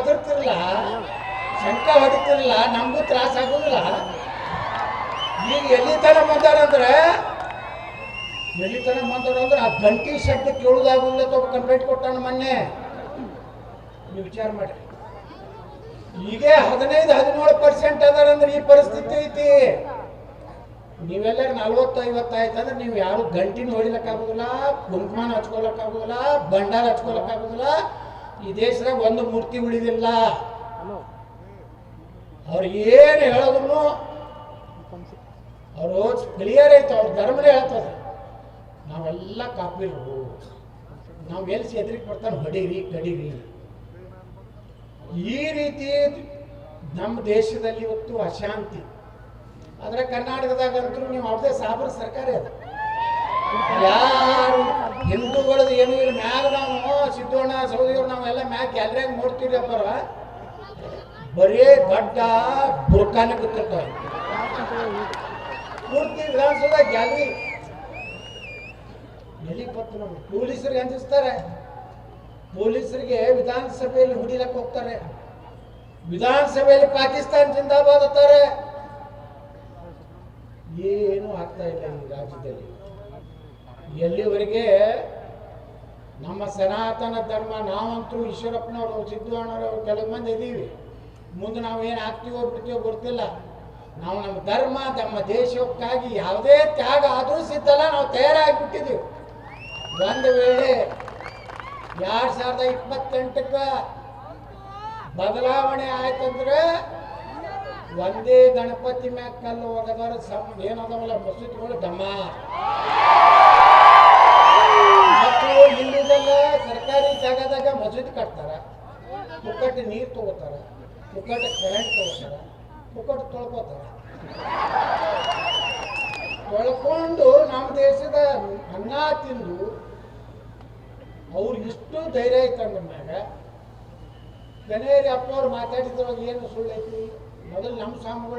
ಒದರ್ತಿರಲ್ಲ, ಶಂಕ ಹೊಡಿತಿರಲ್ಲ, ನಮಗೂ ತ್ರಾಸ ಆಗೋದಿಲ್ಲ. ಈಗ ಎಲ್ಲಿ ತನ ಬಂದಾರಂದ್ರೆ ಆ ಗಂಟಿ ಶಬ್ದ ಕೇಳುವುದಾಗುದಿಲ್ಲ ಅಂತ ಕಂಪ್ಲೇಂಟ್ ಕೊಟ್ಟಾನ ಮೊನ್ನೆ. ನೀವು ವಿಚಾರ ಮಾಡಿ, ಈಗ 15-17% ಅದಾರಂದ್ರೆ ಈ ಪರಿಸ್ಥಿತಿ ಐತಿ. ನೀವೆಲ್ಲರೂ 40-50 ಆಯ್ತಂದ್ರೆ ನೀವು ಯಾರು ಗಂಟಿನ ಹೊಡಿಲಕ್ಕಾಗೋದಿಲ್ಲ, ಕುಂಕುಮನ ಹಚ್ಕೊಳಕ್ಕಾಗೋದಿಲ್ಲ, ಭಂಡಾರ ಹಚ್ಕೊಳಕ್ಕಾಗೋದಿಲ್ಲ. ಈ ದೇಶದಾಗ ಒಂದು ಮೂರ್ತಿ ಉಳಿದಿಲ್ಲ. ಅವ್ರು ಏನು ಹೇಳೋದ್ರು ಅವರು ಕ್ಲಿಯರ್ ಐತೆ, ಅವ್ರ ಧರ್ಮನೇ ಹೇಳ್ತದೆ. ನಾವೆಲ್ಲ ಕಾಪಿರು, ನಾವು ಎಲ್ಸಿ ಎದುರಿಗೆ ಬರ್ತಾನೆ ಹೊಡೀರಿ ಕಡೀರಿ. ಈ ರೀತಿ ನಮ್ಮ ದೇಶದಲ್ಲಿ ಇವತ್ತು ಅಶಾಂತಿ. ಆದರೆ ಕರ್ನಾಟಕದಾಗಂತೂ ನೀವು ಅವ್ರದೇ ಸಾಬರ ಸರ್ಕಾರ ಅದು. ಯಾರು ಹಿಂದೂಗಳದ್ದು ಏನೂ ಇಲ್ಲ. ಮ್ಯಾಗ ನಾವು ಸಿದ್ದೋಣ ಸೌದಿಯವ್ರು ನಾವೆಲ್ಲ ಮ್ಯಾಗ ಗ್ಯಾಲರಿಯಾಗ ನೋಡ್ತೀವಿ ಅಪ್ಪರ, ಬರೀ ಗಡ್ಡ ಬುರ್ಕಾನೆ ಗೊತ್ತಿರ್ತಾವೆ. ಪೂರ್ತಿ ವಿಧಾನಸೌಧ ಗ್ಯಾಲರಿ ಎಲ್ಲಿ ಗೊತ್ತು ನಮ್ಗೆ. ಪೊಲೀಸರಿಗೆ ಅಂಜಿಸ್ತಾರೆ, ಪೊಲೀಸರಿಗೆ ವಿಧಾನಸಭೆಯಲ್ಲಿ ಹುಡಿಲಕ್ಕೆ ಹೋಗ್ತಾರೆ, ವಿಧಾನಸಭೆಯಲ್ಲಿ ಪಾಕಿಸ್ತಾನ ಜಿಂದಾಬಾದ್ ಅಂತಾರೆ. ಏನು ಆಗ್ತಾ ಇಲ್ಲ ಈ ರಾಜ್ಯದಲ್ಲಿ. ಎಲ್ಲಿವರೆಗೆ ನಮ್ಮ ಸನಾತನ ಧರ್ಮ, ನಾವಂತೂ ಈಶ್ವರಪ್ಪನವರು, ಸಿದ್ದಣ್ಣವರು, ಕೆಲವು ಮಂದಿ ಇದ್ದೀವಿ. ಮುಂದೆ ನಾವು ಏನು ಆಗ್ತೀವೋ ಬಿಡ್ತೀವೋ ಗೊತ್ತಿಲ್ಲ. ನಾವು ನಮ್ಮ ಧರ್ಮ, ನಮ್ಮ ದೇಶಕ್ಕಾಗಿ ಯಾವುದೇ ತ್ಯಾಗ ಆದರೂ ಸಿದ್ಧಲ್ಲ, ನಾವು ತಯಾರಾಗಿಬಿಟ್ಟಿದ್ದೀವಿ. ಒಂದು ವೇಳೆ 2028ಕ್ಕೆ ಬದಲಾವಣೆ ಆಯ್ತಂದ್ರೆ ಒಂದೇ ಗಣಪತಿ ಮ್ಯಾಗ ಕಲ್ಲು ಹೋಗದವ್ರ ಏನದವಲ್ಲ ಮಸೂತಿಗಳು ದಮ್ಮ. ಮತ್ತು ಇಲ್ಲಿದೆಲ್ಲ ಸರ್ಕಾರಿ ಜಾಗದಾಗ ಮಸೂತಿ ಕಟ್ತಾರ, ಪುಕ್ಕಟ್ಟು ನೀರು ತಗೋತಾರ, ಪುಕ್ಕಟ್ಟು ಕರೆಂಟ್ ತಗೋತಾರ, ಪುಕ್ಕಟ್ಟು ತೊಳ್ಕೋತಾರ. ತೊಳ್ಕೊಂಡು ನಮ್ಮ ದೇಶದ ಅನ್ನ ತಿಂದು ಅವ್ರು ಇಷ್ಟು ಧೈರ್ಯ ಐತಂದ್ರ ಮ್ಯಾಗ ಗಣೇರಿ ಅಪ್ಪ ಅವ್ರು ಮಾತಾಡಿದ್ರೊಳಗೆ ಏನು ಸುಳ್ಳು ಐತಿ. ಮೊದಲು ನಮ್ಮ ಸ್ವಾಮಿಗಳು